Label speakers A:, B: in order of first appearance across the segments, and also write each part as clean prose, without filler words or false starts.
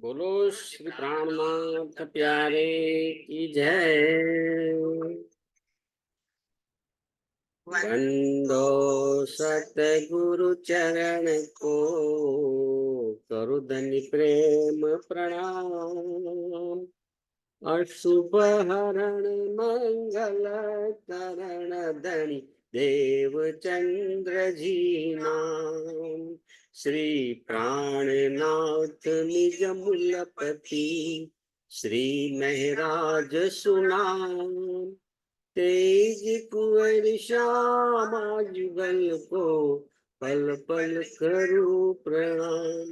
A: बोलो श्री प्राणनाथ प्यारे की जय। वंदो सतगुरु चरण को, करु धनि प्रेम प्रणाम। अशुभ हरण मंगल करण धनि देव चंद्र जी नाम। श्री प्राणनाथ निज मूलपति, श्री महराज सुनाम। तेज कुंवर श्यामा जुगल को, पल पल करूं प्रणाम।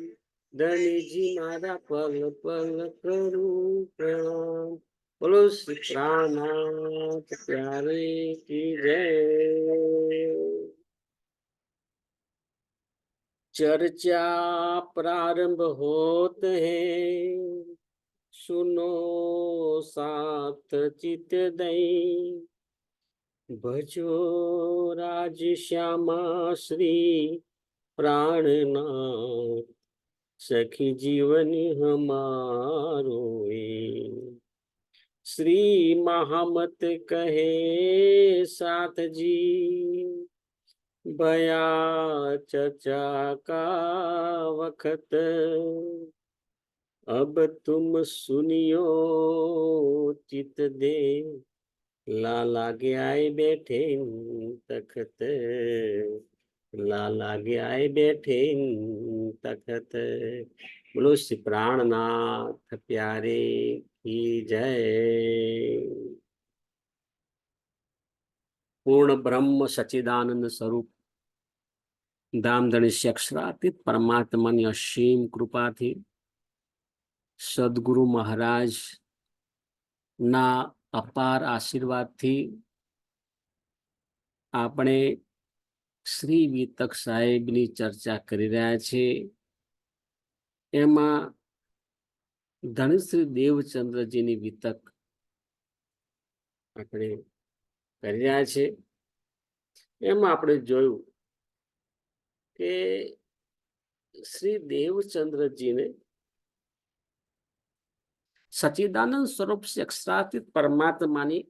A: धनी जी मारा पल पल करूं प्रणाम। बोलो श्री प्राणनाथ प्यारे की जय। चर्चा प्रारंभ होत है, सुनो साथ चित दई। भजो राज श्यामा श्री प्राणनाथ, सखी जीवन हमारो श्री महामत कहे साथ जी। भया चचा का वखत, अब तुम सुनियो चित दे। लाला के आए बैठे तखत, लाला के आए बैठे तखत। बोलो श्री प्राणनाथ प्यारे की जय। पूर्ण ब्रह्म सच्चिदानंद स्वरूप धामधनी अक्षरातीत परमात्माની અસીમ કૃપાથી, સદગુરુ મહારાજ ના અપાર આશીર્વાદથી આપણે શ્રી વિતક સાહેબની ચર્ચા કરી રહ્યા છે। એમાં ધનશ્રી દેવચંદ્રજીની વિતક આપણે કરી રહ્યા છે। એમાં આપણે જોયું કે શ્રી દેવચંદ્રજીને સચ્ચિદાનંદ સ્વરૂપ અક્ષરાતીત પરમાત્માની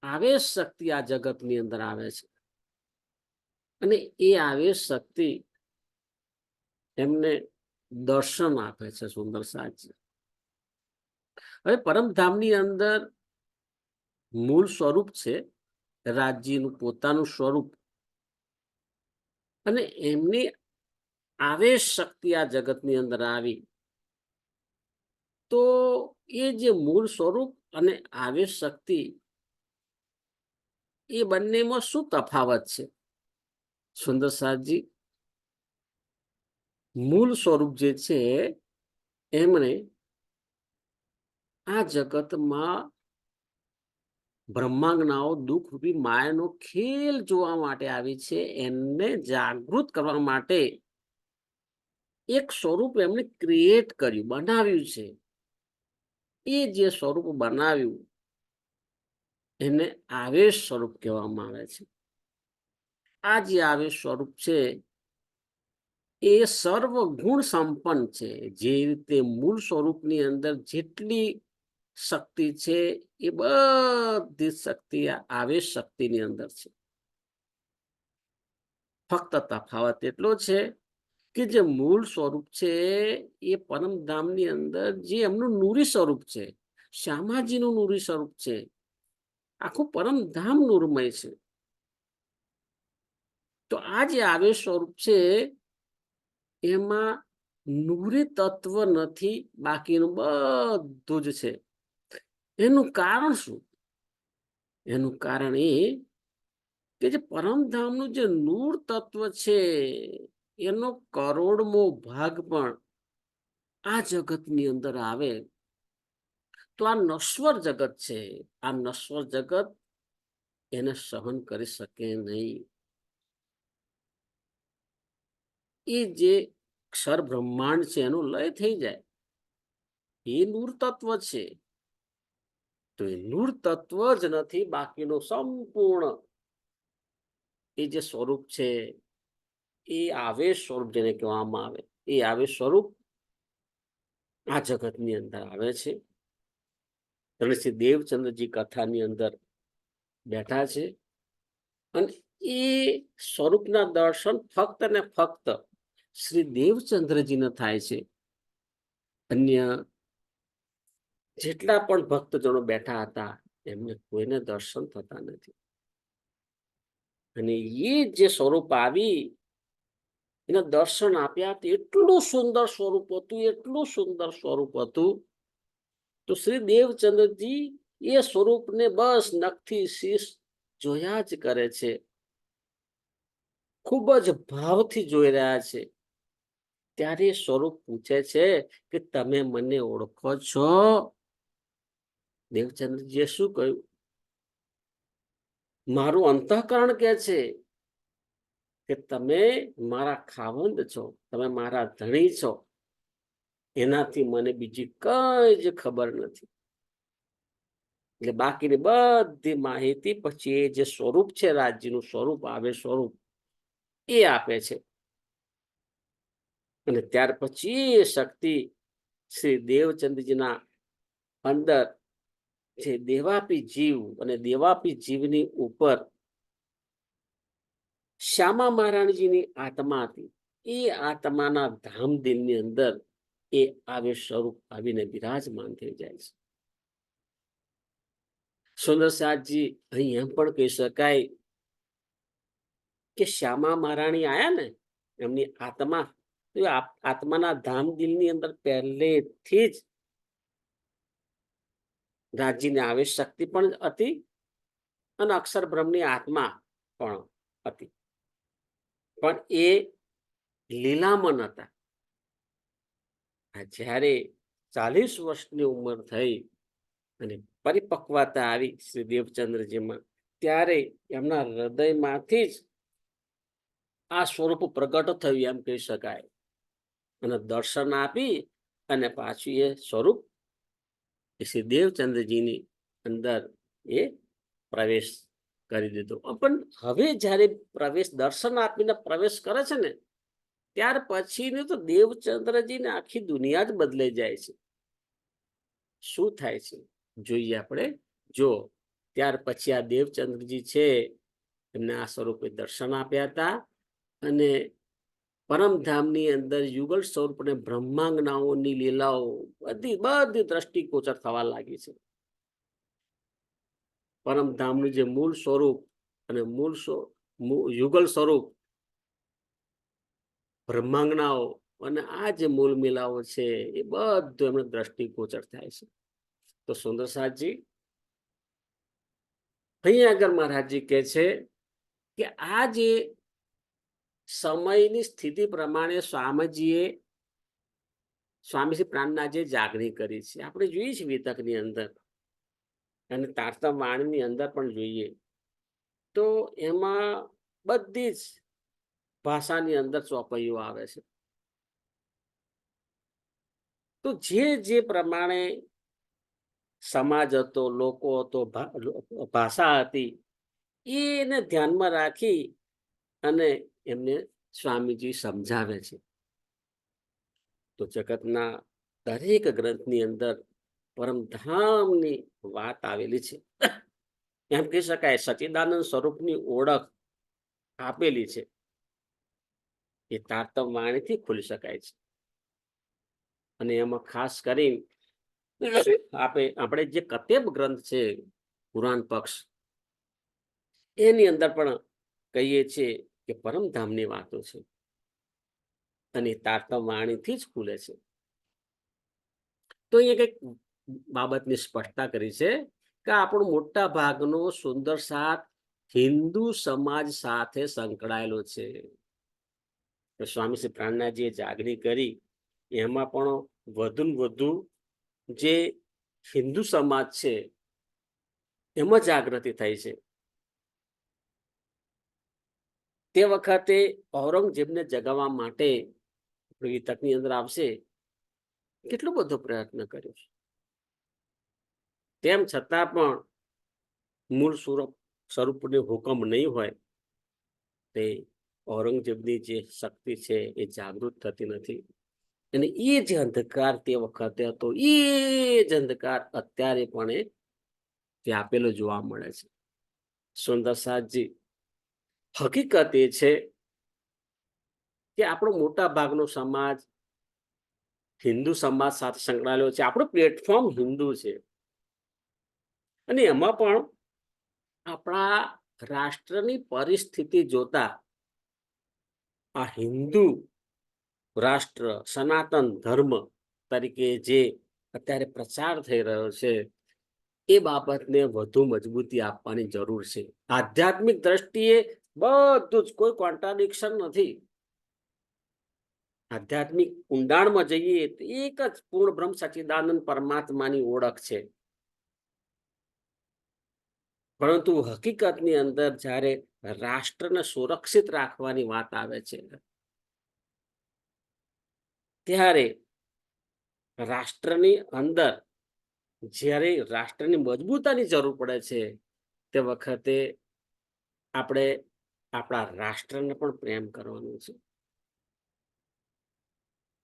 A: આવેશ શક્તિ આ જગતની અંદર આવે છે, અને એ આવેશ શક્તિ એમને દર્શન આપે છે સુંદર સાચી। હવે પરમધામની અંદર મૂળ સ્વરૂપ છે રાજ્યનું પોતાનું સ્વરૂપ, અને એમની આવેશ શક્તિ આ જગતની અંદર આવી તો એ જે મૂળ સ્વરૂપ અને આવેશ શક્તિ, એ બંનેમાં શું તફાવત છે? સુંદર સાજી, મૂળ સ્વરૂપ જે છે એમણે આ જગતમાં બ્રહ્માંગનાઓ દુઃખ રૂપી માયાનો ખેલ જોવા માટે આવી છે। એમને જાગૃત કરવા માટે એક સ્વરૂપ એમને ક્રિએટ કર્યું, બનાવ્યું છે। એ જે સ્વરૂપ બનાવ્યું એને આવેશ સ્વરૂપ કહેવામાં આવે છે। આ જે આવેશ સ્વરૂપ છે એ સર્વ ગુણ સંપન્ન છે। જે રીતે મૂળ સ્વરૂપની અંદર જેટલી શક્તિ છે એ બધી શક્તિ આવેશ શક્તિની અંદર છે। ફક્ત તફાવત એટલો છે કે જે મૂળ સ્વરૂપ છે એ પરમધામની અંદર જે એમનું નૂરી સ્વરૂપ છે, શ્યામાજીનું નૂરી સ્વરૂપ છે, આખું પરમધામ નૂરમય છે। તો આ જે આવેશ સ્વરૂપ છે એમાં નૂરી તત્વ નથી, બાકીનું બધું જ છે। એનું કારણ શું? એનું કારણ એ કે જે પરમધામનું જે નૂર તત્વ છે એનો કરોડમો ભાગ પણ આ જગતની અંદર આવે તો આ નશ્વર જગત છે, આ નશ્વર જગત એને સહન કરી શકે નહીં। એ જે ક્ષર બ્રહ્માંડ છે એનો લય થઈ જાય, એ નૂર તત્વ છે। તો એ નૂર તત્વ જ નથી, બાકીનો સંપૂર્ણ એ જે સ્વરૂપ છે એ આવેશ સ્વરૂપ જેને કહેવામાં આવે, એ આવેશ સ્વરૂપ આ જગતની અંદર આવે છે અને શ્રી દેવચંદ્રજી કથાની અંદર બેઠા છે અને એ સ્વરૂપના દર્શન ફક્ત ને ફક્ત શ્રી દેવચંદ્રજીને થાય છે. અન્ય જેટલા પણ ભક્તજનો બેઠા હતા એમને કોઈને દર્શન થતા નથી. અને એ જે સ્વરૂપ આવી એને દર્શન આપ્યા, એટલું સુંદર સ્વરૂપ હતું, એટલું સુંદર સ્વરૂપ હતું. તો શ્રી દેવચંદ્રજી એ સ્વરૂપને બસ નખથી શીશ જોયા જ કરે છે, ખૂબ જ ભાવથી જોઈ રહ્યા છે. ત્યારે સ્વરૂપ પૂછે છે કે તમે મને ઓળખો છો? દેવચંદ્રજીએ શું કહ્યું? મારું અંતઃકરણ કે છે કે તમે મારા ખાવંદ છો, તમે મારા ધણી છો, એનાથી મને બીજી કઈ જ ખબર નથી. એટલે બાકીની બધી માહિતી પછી એ જે સ્વરૂપ છે, રાજ્યનું સ્વરૂપ આવે, સ્વરૂપ એ આપે છે. અને ત્યાર પછી એ શક્તિ શ્રી દેવચંદ્રજીના અંદર જે દેવાપી જીવ અને દેવાપી જીવની ઉપર શ્યામા મહારાણીજીની આત્મા હતી, એ આત્માના ધામધીમની અંદર એ આવે સ્વરૂપ આવીને બિરાજમાન થઈ જાય છે. સુંદરસાદજી અહીં એમ પણ કહી શકાય કે શ્યામા મહારાણી આયા ને એમની આત્મા, તો આત્માના ધામદિલની અંદર પહેલેથી જ રાજ્યની આવેશ શક્તિ પણ હતી અને અક્ષર બ્રહ્મની આત્મા પણ હતી, પણ એ લીલામન હતા. જ્યારે 40 વર્ષની ઉંમર થઈ અને પરિપક્વતા આવી શ્રી દેવચંદ્રજીમાં, ત્યારે એમના હૃદયમાંથી જ આ સ્વરૂપ પ્રગટ થયું એમ કહી શકાય. અને દર્શન આપી અને પાછું એ સ્વરૂપ શ્રી દેવચંદ્રજીની અંદર એ પ્રવેશ કરી દીધો. પણ હવે જ્યારે પ્રવેશ દર્શન આપીને પ્રવેશ કરે છે ને, ત્યાર પછીની તો દેવચંદ્રજીને આખી દુનિયા જ બદલાઈ જાય છે. શું થાય છે જોઈએ આપણે. જો ત્યાર પછી આ દેવચંદ્રજી છે એમને આ સ્વરૂપે દર્શન આપ્યા હતા અને પરમધામની અંદર યુગલ સ્વરૂપને બ્રહ્માંગનાઓની લીલાઓ બધી બધી દ્રષ્ટિગોચર થવા લાગી છે. પરમધામનું જે મૂળ સ્વરૂપ અને યુગલ સ્વરૂપ બ્રહ્માંગનાઓ અને આ જે મૂળ મિલાવો છે એ બધું એમને દ્રષ્ટિગોચર થાય છે. તો સુંદરસાદજી અહીં આગળ મહારાજજી કહે છે કે આ જે સમયની સ્થિતિ પ્રમાણે સ્વામીજી પ્રાણનાથે જાગણી કરી છે. આપણે જોઈએ છીએ વિતકની અંદર અને તારતમ વાણીની અંદર પણ જોઈએ તો એમાં બધી જ ભાષાની અંદર ચોપાઈઓ આવે છે. તો જે પ્રમાણે સમાજ હતો, લોકો હતો, ભાષા હતી, એને ધ્યાનમાં રાખી અને એમને સ્વામીજી સમજાવે છે. તો જગતના દરેક ગ્રંથની અંદર પરમધામની વાત આવેલી છે. એમ કહી શકાય સચ્ચિદાનંદ સ્વરૂપની ઓળખ આપેલી છે. એ તારતમ વાણીથી ખુલી શકાય છે. અને એમાં ખાસ કરી આપણે જે કતેબ ગ્રંથ છે પુરાણ પક્ષ, એની અંદર પણ કહીએ છીએ કે પરમધામની વાતો છે અને તારતમ વાણીથી જ ખુલે છે. તો અહીંયા કંઈક બાબતની સ્પષ્ટતા કરી છે કે આપણો મોટા ભાગનો સુંદર સાથ હિન્દુ સમાજ સાથે સંકળાયેલો છે. સ્વામી શ્રી પ્રાણનાથજીએ જાગણી કરી એમાં પણ વધુ ને વધુ જે હિન્દુ સમાજ છે એમાં જાગૃતિ થઈ છે. તે વખતે ઔરંગઝેબને જગાવવા માટે વિતકની અંદર આવશે કેટલો બધો પ્રયત્ન કર્યો છે, તેમ છતાં પણ મૂળ સ્વરૂપને હુકમ નહીં હોય તે ઔરંગઝેબની જે શક્તિ છે એ જાગૃત થતી નથી. અને એ જે અંધકાર તે વખતે હતો એ જ અંધકાર અત્યારે પણ એ વ્યાપેલો જોવા મળે છે. સુંદર સાજી, હકીકત એ છે કે આપણો મોટા ભાગનો સમાજ હિન્દુ સમાજ સાથે સંકળાયેલો છે. આપણું પ્લેટફોર્મ હિન્દુ છે અને એમાં પણ આપણા રાષ્ટ્રની પરિસ્થિતિ જોતા આ હિન્દુ રાષ્ટ્ર સનાતન ધર્મ તરીકે જે અત્યારે પ્રચાર થઈ રહ્યો છે એ બાબતને વધુ મજબૂતી આપવાની જરૂર છે. આધ્યાત્મિક દ્રષ્ટિએ બધું જ કોઈ કોન્ટ્રાડિક્શન નથી. આધ્યાત્મિક ઊંડાણમાં જઈએ તો એક જ પૂર્ણ બ્રહ્મ સચ્ચિદાનંદ પરમાત્માની ઓળખ છે. પરંતુ હકીકતની અંદર જ્યારે રાષ્ટ્રને સુરક્ષિત રાખવાની વાત આવે છે ત્યારે રાષ્ટ્રની અંદર જ્યારે રાષ્ટ્રની મજબૂતાની જરૂર પડે છે તે વખતે આપણે આપણા રાષ્ટ્રને પણ પ્રેમ કરવાનું છે.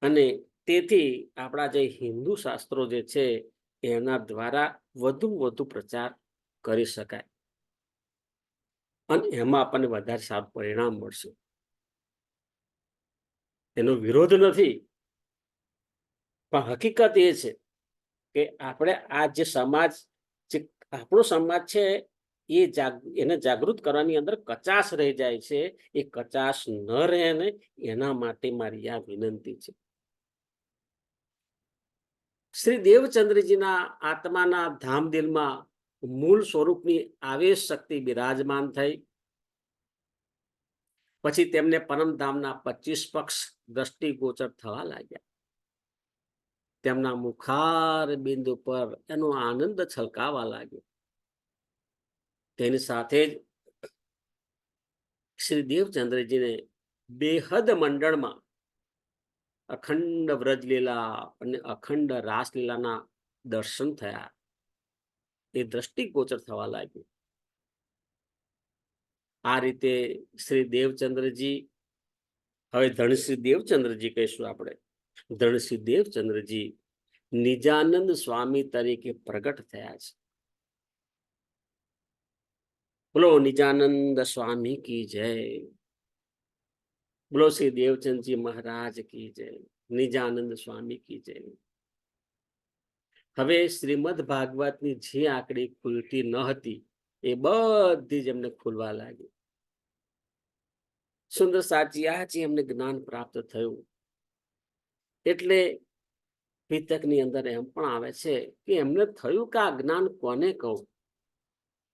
A: અને તેથી આપણા જે હિન્દુ શાસ્ત્રો જે છે એના દ્વારા વધુ વધુ પ્રચાર કરી શકાય અને એમાં આપણને વધારે સારું પરિણામ મળશે. એનો વિરોધ નથી, પણ હકીકત એ છે કે આપણે આ જે સમાજ, જે આપણો સમાજ છે એને જાગૃત કરવાની અંદર કચાશ રહી જાય છે. એ કચાશ ન રહે ને એના માટે મારી આ વિનંતી છે. શ્રી દેવચંદ્રજીના આત્માના ધામદિલમાં મૂળ સ્વરૂપની આવેશ શક્તિ બિરાજમાન થઈ. પછી તેમને પરમધામના 25 પક્ષ દ્રષ્ટિગોચર થવા લાગ્યા. તેમના મુખાર બિંદુ પર એનો આનંદ છલકાવા લાગ્યો. તેની સાથે જ શ્રી દેવચંદ્રજીને બેહદ મંડળમાં અખંડ વ્રજલીલા અને અખંડ રાસલીલાના દર્શન થયા. એ દ્રષ્ટિગોચર થવા લાગ્યું. આ રીતે શ્રી દેવચંદ્રજી, હવે ધણશ્રી દેવચંદ્રજી કહીશું આપણે, ધણશ્રી દેવચંદ્રજી નિજાનંદ સ્વામી તરીકે પ્રગટ થયા છે. બોલો નિજાનંદ સ્વામી કી જય. બોલો શ્રી દેવચંદજી મહારાજ કી જય. નિજાનંદ સ્વામી કી જય. હવે શ્રીમદ ભાગવતની જે આંકડી ખુલતી ન હતી એ બધી જ એમને ખુલવા લાગી. સુંદર સાચી આજે એમને જ્ઞાન પ્રાપ્ત થયું. એટલે પિતકની અંદર એમ પણ આવે છે કે એમને થયું કે આ જ્ઞાન કોને કહું.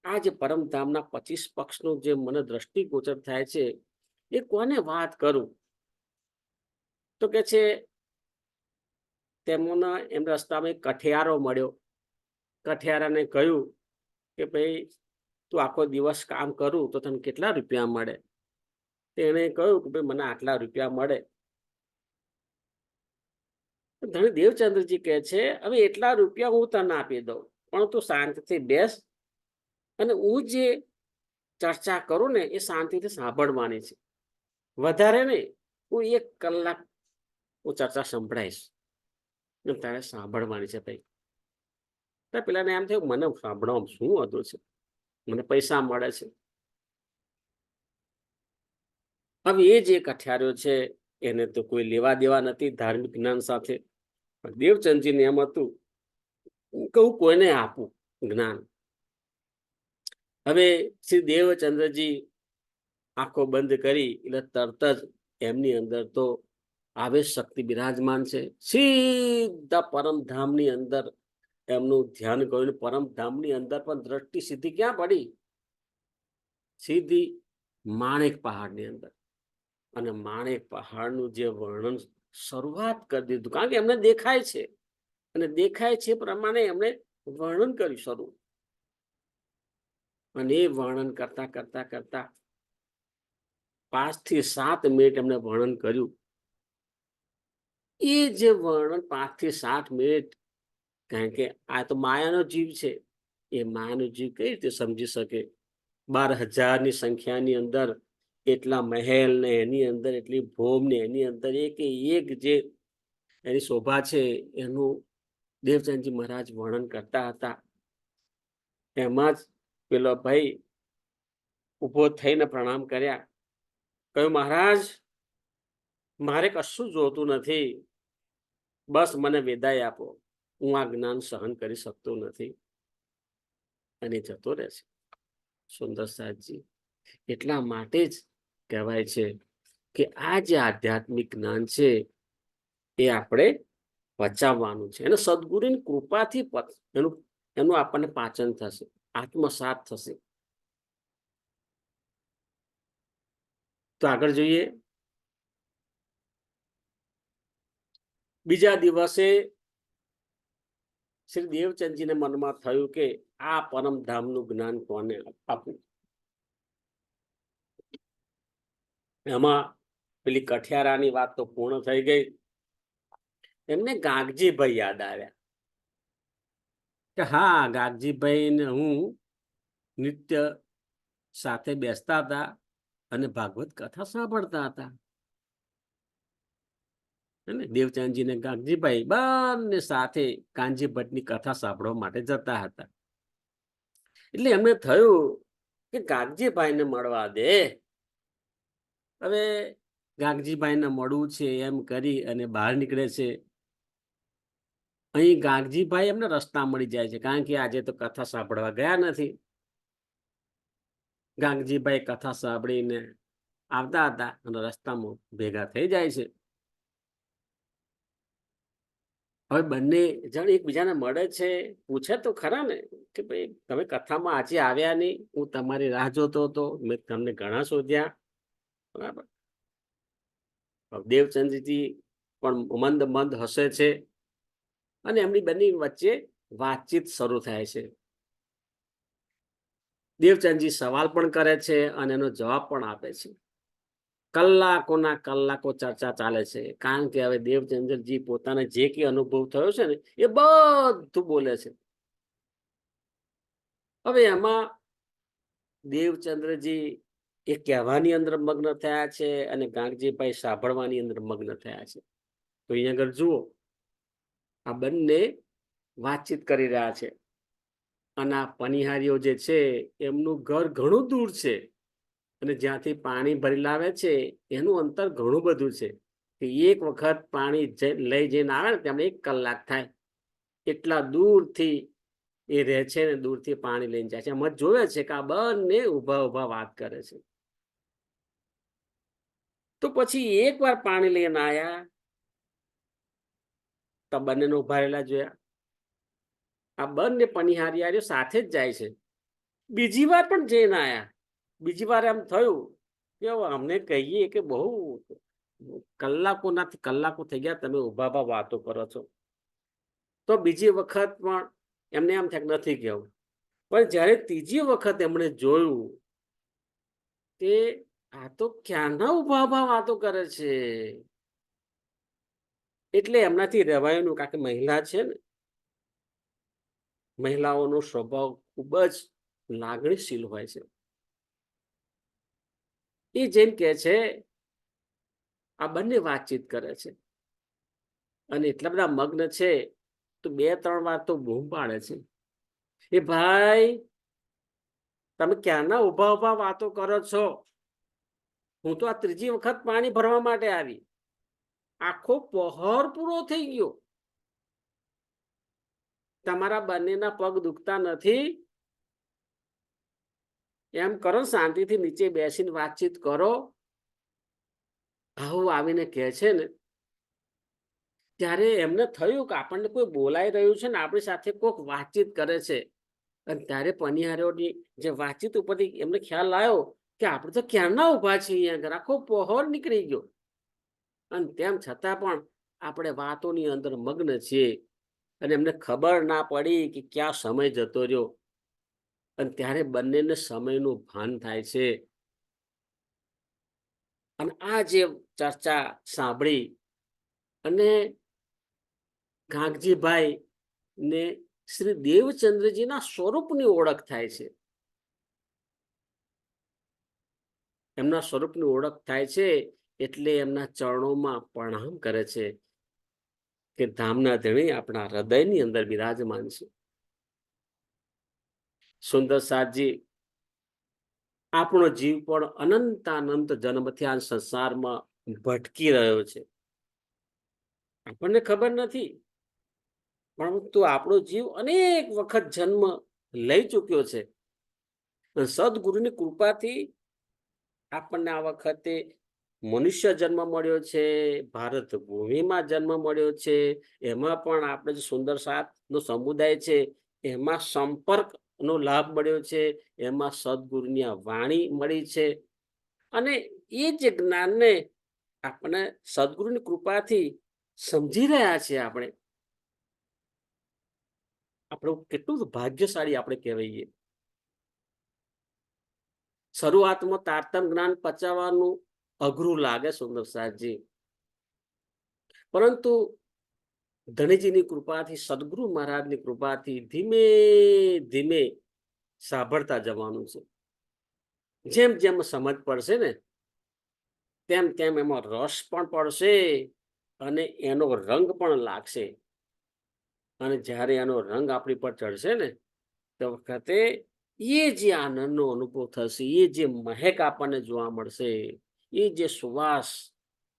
A: આ જે પરમધામના 25 પક્ષનું જે મને દ્રષ્ટિગોચર થાય છે એ કોને વાત કરું. તો કે છે તેમના એમ રસ્તામાં એક કઠિયારો મળ્યો. કઠિયારાને કહ્યું કે ભાઈ તું આખો દિવસ કામ કરું તો તને કેટલા રૂપિયા મળે. તેણે કહ્યું કે ભાઈ મને આટલા રૂપિયા મળે. ધણી દેવચંદ્રજી કહે છે હવે એટલા રૂપિયા હું તને આપી દઉં, પણ તું શાંતિથી બેસ અને હું જે ચર્ચા કરું ને એ શાંતિથી સાંભળવાની છે. વધારે નહીં, હું 1 કલાક હું ચર્ચા સંભળાઈશ, તારે સાંભળવાની છે ભાઈ. પેલાને એમ થયું મને સાંભળવામાં શું વાંધો છે, મને પૈસા મળે છે. હવે એ જે કઠિયારો છે એને તો કોઈ લેવા દેવા નથી ધાર્મિક જ્ઞાન સાથે. દેવચંદજીને એમ હતું કે હું કોઈને આપું જ્ઞાન. હવે શ્રી દેવચંદ્રજી આંખો બંધ કરી એટલે તરત જ એમની અંદર તો આવેશ શક્તિ બિરાજમાન છે. સીધા પરમધામની અંદર એમનું ધ્યાન કર્યું. પરમધામની અંદર પણ દ્રષ્ટિ સીધી ક્યાં પડી? સીધી માણેક પહાડની અંદર. અને માણેક પહાડનું જે વર્ણન શરૂઆત કરી દીધું, કારણ કે એમને દેખાય છે અને દેખાય છે પ્રમાણે એમણે વર્ણન કર્યું શરૂ. અને એ વર્ણન કરતા કરતા કરતા 5 થી 7 મિનિટ એમને વર્ણન કર્યું. એ જે વર્ણન 5 થી 7 મિનિટ, કારણ કે આ તો માયાનો જીવ છે, એ માયાનો જીવ કઈ રીતે સમજી શકે? 12,000ની સંખ્યાની અંદર એટલા મહેલ ને એની અંદર એટલી ભોમ ને એની અંદર એક જે એની શોભા છે એનું દેવચંદજી મહારાજ વર્ણન કરતા હતા. એમાં જ પેલો ભાઈ ઊભો થઈને પ્રણામ કર્યા, કહ્યું, મહારાજ મારે કશું જોતું નથી, બસ મને વિદાય આપો, હું આ જ્ઞાન સહન કરી શકતો નથી. અને જતો રહેશે સુંદર સાહેબજી. એટલા માટે જ કહેવાય છે કે આ જે આધ્યાત્મિક જ્ઞાન છે એ આપણે બચાવવાનું છે. અને સદગુરુની કૃપાથી એનું એનું આપણને પાચન થશે, આત્મસાત થશે. તો આગળ જોઈએ. બીજા દિવસે શ્રી દેવચંદજીને મનમાં થયું કે આ પરમધામનું જ્ઞાન કોને આપવું. એમાં પેલી કઠિયારાની વાત તો પૂર્ણ થઈ ગઈ. એમને ગાગજીભાઈ યાદ આવ્યા કે હા, ગાગજીભાઈ ને હું નિત્ય સાથે બેસતા હતા અને ભાગવત કથા સાંભળતા હતા. દેવચંદજી ને ગાગજીભાઈ બંને સાથે કાનજી ભટ્ટની કથા સાંભળવા માટે જતા હતા. એટલે એમને થયું કે ગાગજીભાઈને મળવા દે. હવે ગાગજીભાઈને મળવું છે એમ કરી અને બહાર નીકળે છે. અહીં ગાગજીભાઈ એમને રસ્તા મળી જાય છે, કારણ કે આજે તો કથા સાંભળવા ગયા નથી. ગાગજીભાઈ કથા સાંભળીને આવતા હતા અને રસ્તામાં ભેગા થઈ જાય છે. હવે બંને જણ એકબીજાને મળે છે, પૂછે તો ખરા ને કે ભાઈ તમે કથામાં આજે આવ્યા નહીં, હું તમારી રાહ જોતો હતો, મેં તમને ઘણા શોધ્યા. બરાબર. દેવચંદજી પણ મંદ મંદ હસે છે અને એમની બંને વચ્ચે વાતચીત શરૂ થાય છે. દેવચંદજી સવાલ પણ કરે છે અને એનો જવાબ પણ આપે છે. કલાકોના કલાકો ચર્ચા ચાલે છે, કારણ કે હવે દેવચંદ્રજી પોતાને જે કે અનુભવ થયો છે ને એ બધું બોલે છે. હવે એમાં દેવચંદ્રજી એ કહેવાની અંદર મગ્ન થયા છે અને ગાગજીભાઈ સાંભળવાની અંદર મગ્ન થયા છે. તો અહીંયા આગળ જુઓ, આ બંને વાતચીત કરી રહ્યા છે અને આ પનિહારીઓ જે છે એમનું ઘર ઘણું દૂર છે અને જ્યાંથી પાણી ભરી લાવે છે એનું અંતર ઘણું બધું છે કે એક વખત પાણી લઈ જઈને આવે ને તેમને 1 કલાક થાય. એટલા દૂરથી એ રહે છે ને દૂરથી પાણી લઈને જાય છે. એમ જોવે છે કે આ બંને ઉભા ઉભા વાત કરે છે. તો પછી એકવાર પાણી લઈને આયા તો બંનેને ઉભા રહેલા જોયા. આ બંને પનિહારીઓ સાથે જ જાય છે. બીજી વાર પણ જઈને આયા. બીજી વાર એમ થયું કે અમને કહીએ કે બહુ કલાકો થઈ ગયા, તમે ઉભા ઉભા વાતો કરો છો. તો બીજી વખત પણ એમને એમ થાય નથી કહેવું. પણ જ્યારે ત્રીજી વખત એમણે જોયું કે આ તો ક્યાંના ઉભા ઉભા વાતો કરે છે, એટલે એમનાથી રહેવાયું, કારણ કે મહિલા છે ને, મહિલાઓનો સ્વભાવ ખૂબ જ લાગણીશીલ હોય છે. એ જેમ કે છે આ બંને વાતચીત કરે છે અને એટલા બધા મગ્ન છે તો 2-3 વાર તો બૂમ પાડે છે, એ ભાઈ તમે ક્યાંના ઉભા ઉભા વાતો કરો છો, હું તો આ ત્રીજી વખત પાણી ભરવા માટે આવી, આખો પહોર પૂરો થઈ ગયો, તમારા બંનેના પગ દુખતા નથી? એમ કરો, શાંતિથી નીચે બેસીને વાતચીત કરો. આવું આવીને કહે છે ને ત્યારે એમને થયું કે આપણને કોઈ બોલાઈ રહ્યું છે ને આપણી સાથે કોઈક વાતચીત કરે છે. અને ત્યારે પનિહારીઓની જે વાતચીત ઉપરથી એમને ખ્યાલ આવ્યો કે આપણે તો ક્યારના ઉભા છીએ અહીંયા આગળ, આખો પહોર નીકળી ગયો અને તેમ છતાં પણ આપણે વાતોની અંદર મગ્ન છીએ અને એમને ખબર ના પડી કે ક્યાં સમય જતો રહ્યો. અને ત્યારે બંનેને સમયનું ભાન થાય છે અને આ જે ચર્ચા સાંભળી અને ગાગજીભાઈ ને શ્રી દેવચંદ્રજીના સ્વરૂપની ઓળખ થાય છે. એમના સ્વરૂપની ઓળખ થાય છે એટલે એમના ચરણોમાં પ્રણામ કરે છે. કે ધામના ધણી આપણા હૃદયની અંદર બિરાજમાન છે. સુંદર સાજી આપણો જીવ પણ અનંતાનંત જન્મથી આ સંસારમાં ભટકી રહ્યો છે. આપણને ખબર નથી, પરંતુ આપણો જીવ અનેક વખત જન્મ લઈ ચૂક્યો છે. સદગુરુની કૃપાથી આપણને આ વખતે મનુષ્ય જન્મ મળ્યો છે, ભારત ભૂમિમાં જન્મ મળ્યો છે. એમાં પણ આપણે જે સુંદર સાતનો સમુદાય છે એમાં સંપર્કનો લાભ મળ્યો છે, એમાં સદગુરુની આ વાણી મળી છે. અને એ જે જ્ઞાનને આપણે સદગુરુની કૃપાથી સમજી રહ્યા છીએ. આપણું કેટલું ભાગ્યશાળી આપણે કહેવાઈએ. શરૂઆતમાં તારતમ જ્ઞાન પચાવવાનું અઘરું લાગે સુંદર સાજી, પરંતુ ધણીજીની કૃપાથી, સદગુરુ મહારાજની કૃપાથી ધીમે ધીમે સાંભળતા જવાનું છે. જેમ જેમ સમજ પડશે ને તેમ તેમ એમાં રસ પણ પડશે અને એનો રંગ પણ લાગશે. અને જ્યારે એનો રંગ આપણી પર ચડશે ને તે વખતે એ જે આનંદનો અનુભવ થશે, એ જે મહેક આપણને જોવા મળશે, એ જે સુવાસ,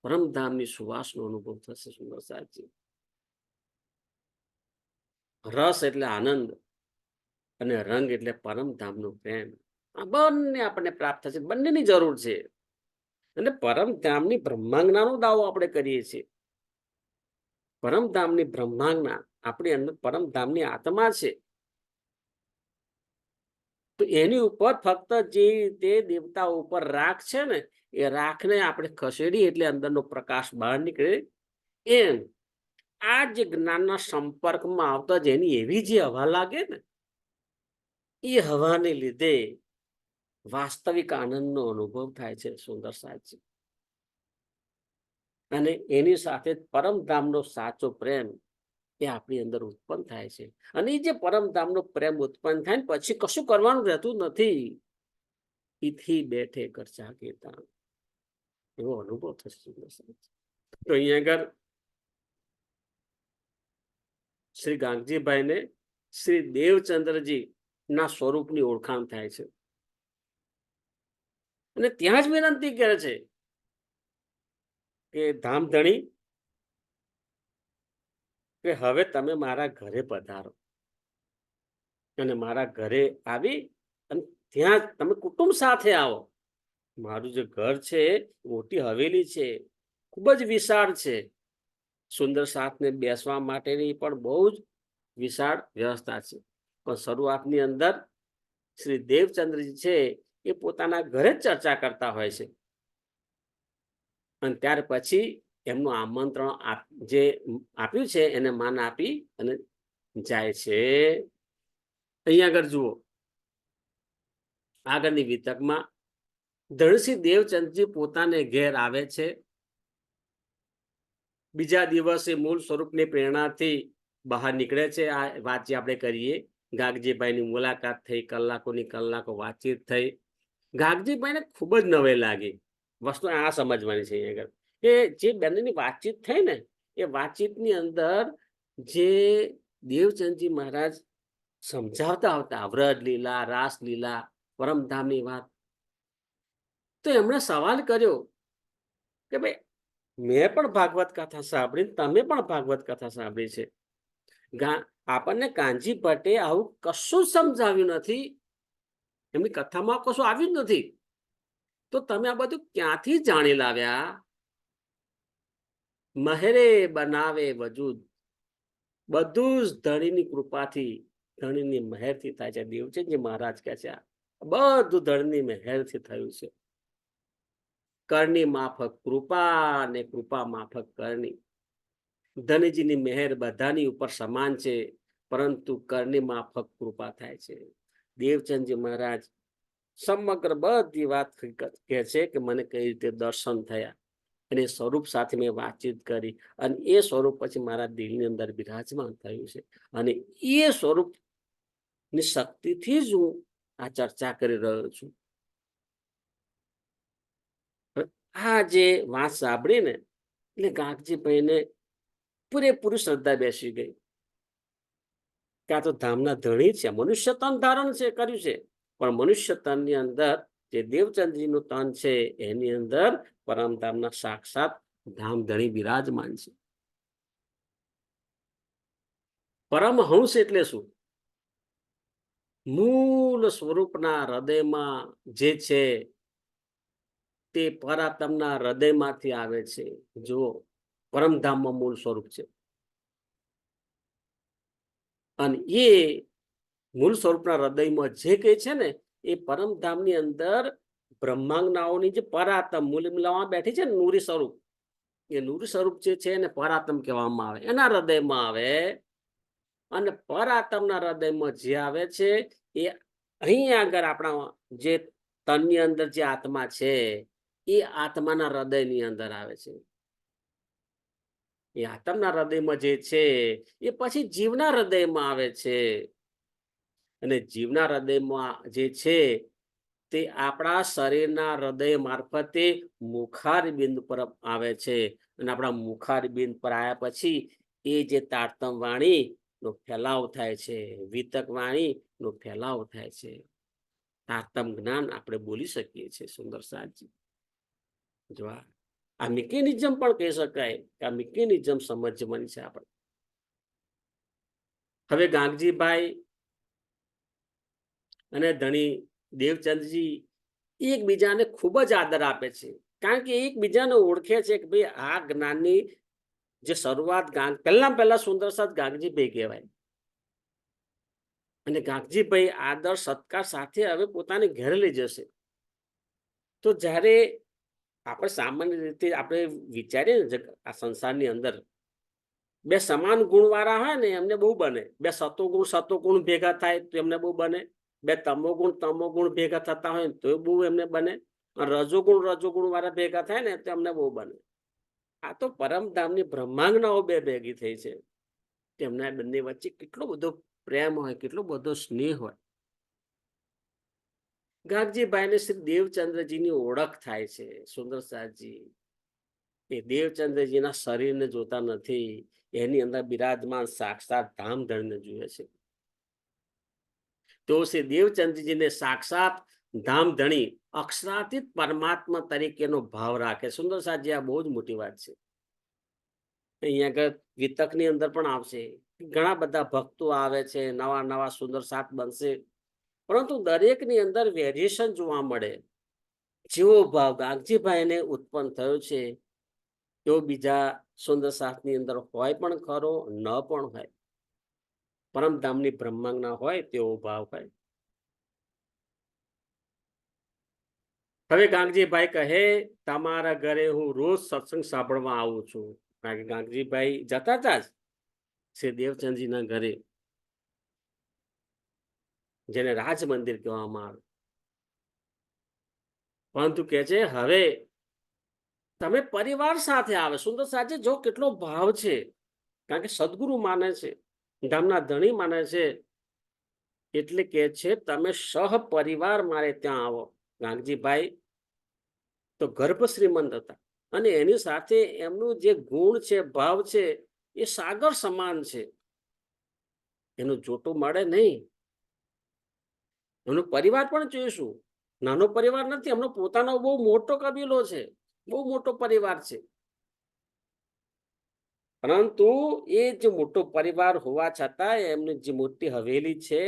A: પરમધામની સુવાસનો અનુભવ થશે. સુંદર સાચી, રસ એટલે આનંદ અને રંગ એટલે પરમધામનો પ્રેમ. આ બંને આપણને પ્રાપ્ત થશે, બંનેની જરૂર છે. અને પરમધામની બ્રહ્માંગનાનો દાવો આપણે કરીએ છીએ. પરમધામની બ્રહ્માંગના આપણી અંદર પરમધામની આત્મા છે. તો એની ઉપર ફક્ત જે તે દેવતા ઉપર રાખ છે ને, એ રાખને આપણે ખસેડી એટલે અંદરનો પ્રકાશ બહાર નીકળે. એમ આ જે જ્ઞાનના સંપર્કમાં આવતા જ એની એવી જે હવા લાગે ને, એ હવાને લીધે વાસ્તવિક આનંદનો અનુભવ થાય છે. સુંદર સાચી, અને એની સાથે પરમધામનો સાચો પ્રેમ એ આપણી અંદર ઉત્પન્ન થાય છે. અને એ જે પરમધામનો પ્રેમ ઉત્પન્ન થાય ને પછી કશું કરવાનું રહેતું નથી. ઈથી બેઠે કરચા કેતા એવો અનુભવ થશે. તો અહીંયા આગળ શ્રી ગાંગજીભાઈને શ્રી દેવચંદ્રજી ના સ્વરૂપની ઓળખાણ થાય છે. અને ત્યાં જ વિનંતી કરે છે કે ધામધણી, કે હવે તમે મારા ઘરે પધારો અને મારા ઘરે આવી અને ત્યાં તમે કુટુંબ સાથે આવો. મારું જે ઘર છે મોટી હવેલી છે, ખૂબ જ વિશાળ છે. સુંદર સાથને બેસવા માટેની પણ બહુ જ વિશાળ વ્યવસ્થા છે. પણ શરૂઆતની અંદર શ્રી દેવચંદ્રજી છે એ પોતાના ઘરે જ ચર્ચા કરતા હોય છે. અને ત્યાર પછી એમનું આમંત્રણ જે આપ્યું છે એને માન આપી અને જાય છે. અહીંયા આગળ જુઓ, આગળની વિતકમાં ધણસિંહ દેવચંદજી પોતાને ઘેર આવે છે. બીજા દિવસે મૂળ સ્વરૂપની પ્રેરણાથી બહાર નીકળે છે. આ વાત જે આપણે કરીએ, ગાગજીભાઈની મુલાકાત થઈ, કલાકોની કલાકો વાતચીત થઈ. ગાગજીભાઈને ખૂબ જ નવાઈ લાગી. વસ્તુ આ સમજવાની છે અહીંયા આગળ કે જે બંનેની વાતચીત થઈ ને, એ વાતચીતની અંદર જે દેવચંદજી મહારાજ સમજાવતા આવતા વ્રજ લીલા, રાસ લીલા, પરમધામની વાત, તો એમણે સવાલ કર્યો કે ભાઈ, મેં પણ ભાગવત કથા સાંભળી, તમે પણ ભાગવત કથા સાંભળી છે. આપણને કાનજી ભટ્ટે આવું કશું સમજાવ્યું નથી, એમની કથામાં કશું આવ્યું જ નથી. તો તમે આ બધું ક્યાંથી જાણી લાવ્યા? મહેરે બનાવે વજૂદ, બધું જ ધણીની કૃપાથી, ધણીની મહેરથી થાય છે. દેવચંદજી મહારાજ કહે છે બધું ધણીની મહેરથી થયું છે. કરણી માફક કૃપા ને કૃપા માફક કરણી. ધનજીની મહેર બધાની ઉપર સમાન છે, પરંતુ કરણી માફક કૃપા થાય છે. દેવચંદજી મહારાજ સમગ્ર બધી વાત કહે છે કે મને કઈ રીતે દર્શન થયા, અને સ્વરૂપ સાથે મેં વાતચીત કરી, અને એ સ્વરૂપ પછી મારા દિલની અંદર બિરાજમાન થયું છે. અને એ સ્વરૂપની શક્તિથી જ હું આ ચર્ચા કરી રહ્યો છું. આ જે વાત સાંભળી ને એટલે ગાગજીભાઈને પૂરેપૂરી શ્રદ્ધા બેસી ગઈ કે આ તો ધામના ધણી છે, મનુષ્ય તન ધારણ છે કર્યું છે, પણ મનુષ્ય તનની અંદર જે દેવચંદજીનું તન છે એની અંદર પરમધામના સાક્ષાત ધામ ધણી બિરાજમાન છે. પરમહંસ એટલે શું? મૂળ સ્વરૂપના હૃદયમાં જે છે તે પરાત્મના હૃદયમાંથી આવે છે. જુઓ, પરમધામમાં મૂળ સ્વરૂપ છે અને એ મૂળ સ્વરૂપના હૃદયમાં જે કઈ છે ને એ પરમધામની અંદર બ્રહ્માંગનાઓની જે પરાત્મ મૂળમાં બેઠી છે ને નૂરી સ્વરૂપ, એ નૂરી સ્વરૂપ જે છે એને પરાત્મ કહેવામાં આવે, એના હૃદયમાં આવે. અને પરાત્મના હૃદયમાં જે આવે છે એ અહીં આગળ આપણા જે તનની અંદર જે આત્મા છે એ આત્માના હૃદયની અંદર આવે છે. એ આત્મના હૃદયમાં જે છે એ પછી જીવના હૃદયમાં આવે છે અને જીવના હૃદયમાં જે છે તે આપણા શરીરના હૃદય મારફતે મુખારી બિંદ પર આવે છે અને આપણા મુખારી બિંદ પર આવ્યા પછી એ જે તારતમ વાણી નો ફેલાવ થાય છે, વિતક વાણી નો ફેલાવ થાય છે, તારતમ જ્ઞાન આપણે બોલી શકીએ છીએ. સુંદર સાજી જો આ મિકેનિઝમ પણ કહી શકાય કે આ મિકેનિઝમ સમજવાની છે આપણે. હવે ગાંગજીભાઈ અને ધણી દેવચંદજી એકબીજાને ખૂબ જ આદર આપે છે, કારણ કે એકબીજાને ઓળખે છે કે ભાઈ આ જ્ઞાનની જે શરૂઆત પહેલા સુંદરસાદ ગાંગજીભાઈ કહેવાય અને ગાંગજીભાઈ આદર સત્કાર સાથે હવે પોતાને ઘરે લઈ જશે. તો જ્યારે આપણે સામાન્ય રીતે આપણે વિચારીએ ને આ સંસારની અંદર બે સમાન ગુણવાળા હોય ને એમને બહુ બને, બે સતોગુણ ભેગા થાય તો એમને બહુ બને, બે તમોગુણ ભેગા થતા હોય તો બહુ એમને બને, રજોગુણ વાળા ભેગા થાય ને તો એમને બહુ બને. આ તો પરમધામની બ્રહ્માંગનાઓ બે ભેગી થઈ છે, તેમના બંને વચ્ચે કેટલો બધો પ્રેમ હોય, કેટલો બધો સ્નેહ હોય. ગાગજીભાઈને શ્રી દેવચંદ્રજીની ઓળખ થાય છે. સુંદરસાજી એ દેવચંદ્રજીના શરીરને જોતા નથી, એની અંદર બિરાજમાન સાક્ષાત ધામધણીને જુએ છે. તો શ્રી દેવચંદ્રજીને સાક્ષાત ધામધણી અક્ષરાતીત પરમાત્મા તરીકેનો ભાવ રાખે. સુંદરસાજી આ બહુ જ મોટી વાત છે. અહીંયા આગળ વિતકની અંદર પણ આવશે, ઘણા બધા ભક્તો આવે છે, નવા નવા સુંદર સાત બનશે, પરંતુ દરેકની અંદર વેરિએશન જોવા મળે. જેવો ભાવ ગાગજીભાઈને ઉત્પન્ન થયો છે એવો બીજા સુંદર સાતની અંદર હોય પણ ખરો, ન પણ હોય. પરમધામની બ્રહ્માંગના હોય તેવો ભાવ હોય. હવે ગાંગજીભાઈ કહે તમારા ઘરે હું રોજ સત્સંગ સાંભળવા આવું છું. કારણ કે ગાંગજીભાઈ જતા હતા જ શ્રી દેવચંદજીના ઘરે, જેને રાજ મંદિર કહેવામાં આવે. પરંતુ કે છે હવે તમે પરિવાર સાથે આવે. સુંદર સાથે જો કેટલો ભાવ છે, કારણ કે સદગુરુ માને છે, ધામના ધણી માને છે, એટલે કે છે તમે સહ પરિવાર મારે ત્યાં આવો. ગાંગજીભાઈ તો ગર્ભ શ્રીમંત હતા અને એની સાથે એમનું જે ગુણ છે, ભાવ છે, એ સાગર સમાન છે. એનું જોટું મળે નહીં. એમનો પરિવાર પણ જોઈશું, નાનો પરિવાર નથી, એમનો પોતાનો બહુ મોટો કબીલો છે, બહુ મોટો પરિવાર છે. પરંતુ એ જે મોટો પરિવાર હોવા છતાં એમની જે મોટી હવેલી છે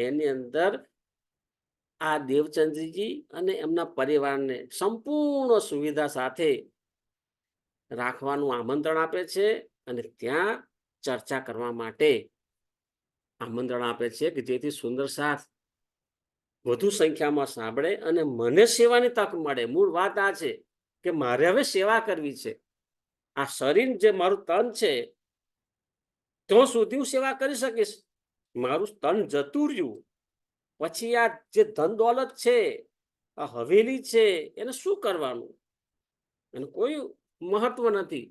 A: એની અંદર આ દેવચંદ્રજી અને એમના પરિવારને સંપૂર્ણ સુવિધા સાથે રાખવાનું આમંત્રણ આપે છે અને ત્યાં ચર્ચા કરવા માટે આમંત્રણ આપે છે કે જેથી સુંદર સાથ વધુ સંખ્યામાં સાંભળે અને મને સેવાની તક મળે. મૂળ વાત આ છે કે મારે હવે સેવા કરવી છે. આ શરીર જે મારું તન છે ત્યાં સુધી હું સેવા કરી શકીશ. મારું તન જતું રહ્યું પછી આ જે ધન દોલત છે, આ હવેલી છે, એને શું કરવાનું? એને કોઈ મહત્વ નથી.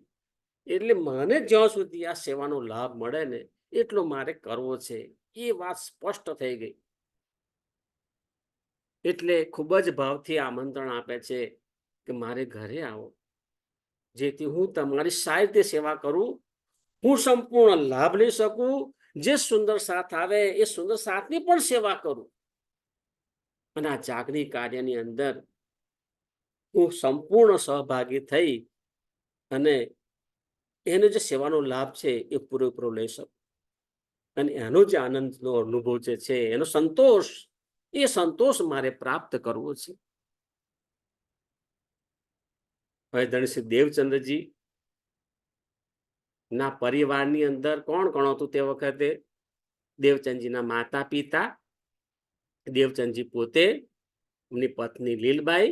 A: એટલે મને જ્યાં સુધી આ સેવાનો લાભ મળે ને એટલો મારે કરવો છે. એ વાત સ્પષ્ટ થઈ ગઈ. એટલે ખૂબ જ ભાવથી આમંત્રણ આપે છે કે મારે ઘરે આવો, જેથી હું તમારી સારી રીતે સેવા કરું હું સંપૂર્ણ લાભ લઈ શકું, જે સુંદર સાથ આવે એ સુંદર સાથની પણ સેવા કરું, અને આ જાગની કાર્યની અંદર હું સંપૂર્ણ સહભાગી થઈ અને એનો જે સેવાનો લાભ છે એ પૂરેપૂરો લઈ શકું, અને એનો જે આનંદનો અનુભવ જે છે, એનો સંતોષ, એ સંતોષ મારે પ્રાપ્ત કરવો છે. હવે ધનશ્રી દેવચંદ્રજી ના પરિવારની અંદર કોણ કોણ હતું તે વખતે? દેવચંદજીના માતા પિતા, દેવચંદજી પોતે, એમની પત્ની લીલબાઈ,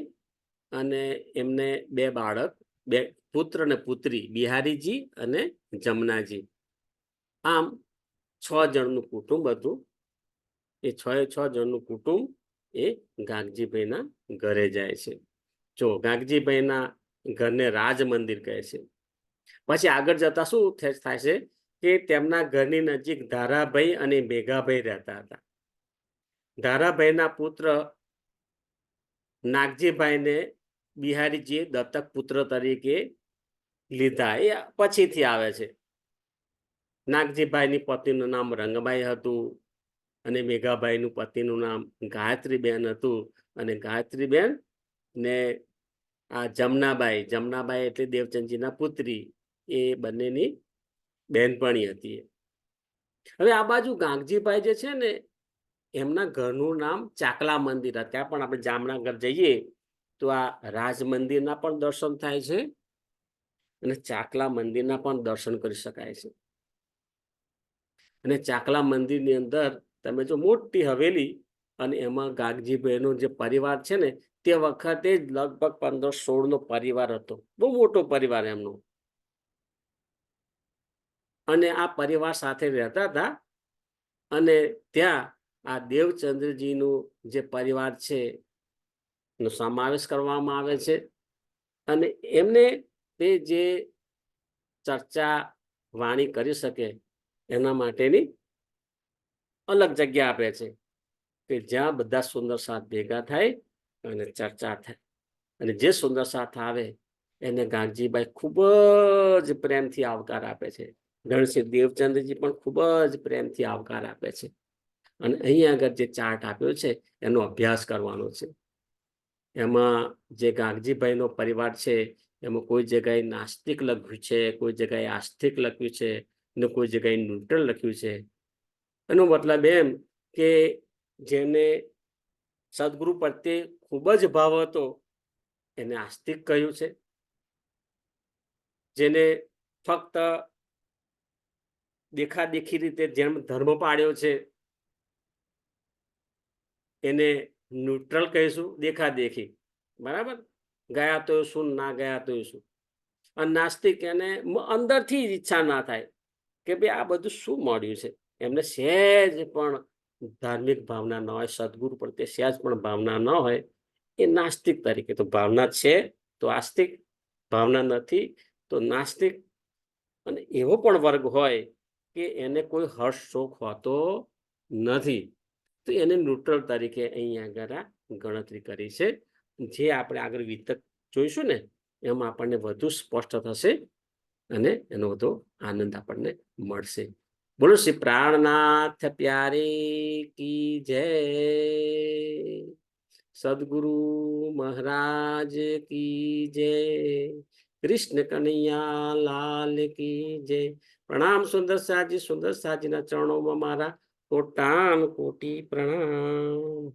A: અને એમને બે બાળક, બે પુત્ર અને પુત્રી, બિહારીજી અને જમનાજી. આમ 6 જણનું કુટુંબ હતું. એ 6 જણનું કુટુંબ એ ગાગજીભાઈના ઘરે જાય છે. જો ગાગજીભાઈના ઘરને રાજ મંદિર કહે છે. પછી આગળ જતા શું થાય છે કે તેમના ઘરની નજીક ધારાભાઈ અને મેઘાભાઈ રહેતા હતા. ધારાભાઈના પુત્ર નાગજીભાઈને બિહારીજીએ દત્તક પુત્ર તરીકે લીધા. એ પછીથી આવે છે. નાગજીભાઈની પત્નીનું નામ રંગબાઈ હતું, અને મેઘાભાઈનું પતિનું નામ ગાયત્રીબેન હતું. અને ગાયત્રીબેન ને આ જમનાબાઈ એટલે દેવચંદજીના પુત્રી, એ બંનેની બહેનપણી હતી. હવે આ બાજુ ગાંગજીભાઈ જે છે ને, એમના ઘરનું નામ ચાકલા મંદિર. ત્યાં પણ આપણે જામનગર જઈએ તો આ રાજ મંદિરના પણ દર્શન થાય છે, અને ચાકલા મંદિરના પણ દર્શન કરી શકાય છે. અને ચાકલા મંદિરની અંદર તમે જો મોટી હવેલી, અને એમાં ગાગજીભાઈનો જે પરિવાર છે ને, તે વખતે જ લગભગ 15-16 નો પરિવાર હતો. બહુ મોટો પરિવાર એમનો. અને આ પરિવાર સાથે રહેતા હતા. અને ત્યાં આ દેવચંદ્રજીનું જે પરિવાર છે નો સમાવેશ કરવામાં આવે છે. અને એમને તે જે ચર્ચા વાણી કરી શકે એના માટેની અલગ જગ્યા આપે છે, કે જ્યાં બધા સુંદર સાથ ભેગા થાય અને ચર્ચા થાય. અને જે સુંદર સાથ આવે એને ગાંગજીભાઈ ખૂબ જ પ્રેમથી આવકાર આપે છે. ગણસિંહ દેવચંદ્રજી પણ ખૂબ જ પ્રેમથી આવકાર આપે છે. અને અહીં આગળ જે ચાર્ટ આપ્યો છે એનો અભ્યાસ કરવાનો છે. એમાં જે ગાગજીભાઈનો પરિવાર છે, એમાં કોઈ જગ્યાએ નાસ્તિક લખ્યું છે, કોઈ જગ્યાએ આસ્તિક લખ્યું છે, ને કોઈ જગ્યાએ ન્યુટ્રલ લખ્યું છે. એનો મતલબ એમ કે જેને સદગુરુ પ્રત્યે ખૂબ જ ભાવ હતો એને આસ્તિક કહ્યું છે. જેને ફક્ત દેખાદેખી રીતે જેમ ધર્મ પાડ્યો છે એને ન્યુટ્રલ કહીશું, દેખાદેખી. બરાબર? ગયા તો શું, ના ગયા તો શું. અને નાસ્તિક એને અંદરથી જ ઈચ્છા ના થાય કે ભાઈ આ બધું શું મળ્યું છે. એમને સહેજ પણ ધાર્મિક ભાવના ન હોય, સદગુરુ પ્રત્યે સહેજ પણ ભાવના ન હોય, એ નાસ્તિક તરીકે. તો ભાવના છે તો આસ્તિક, ભાવના નથી તો નાસ્તિક. અને એવો પણ વર્ગ હોય કે એને કોઈ હર્ષ શોક હોતો નથી, તો એને ન્યુટ્રલ તરીકે અહીંયા આગળ ગણતરી કરી છે. જે આપણે આગળ વિતક જોઈશું ને એમાં આપણને વધુ સ્પષ્ટ થશે, અને એનો વધુ આનંદ આપણને મળશે. બોલો શ્રી પ્રાણનાથ પ્યારે કી જય, સદગુરુ મહારાજ કી જય, કૃષ્ણ કનૈયા લાલ કી જય. પ્રણામ સુંદર સાજી. સુંદર સાજીના ચરણોમાં મારા કોટાન કોટી પ્રણામ.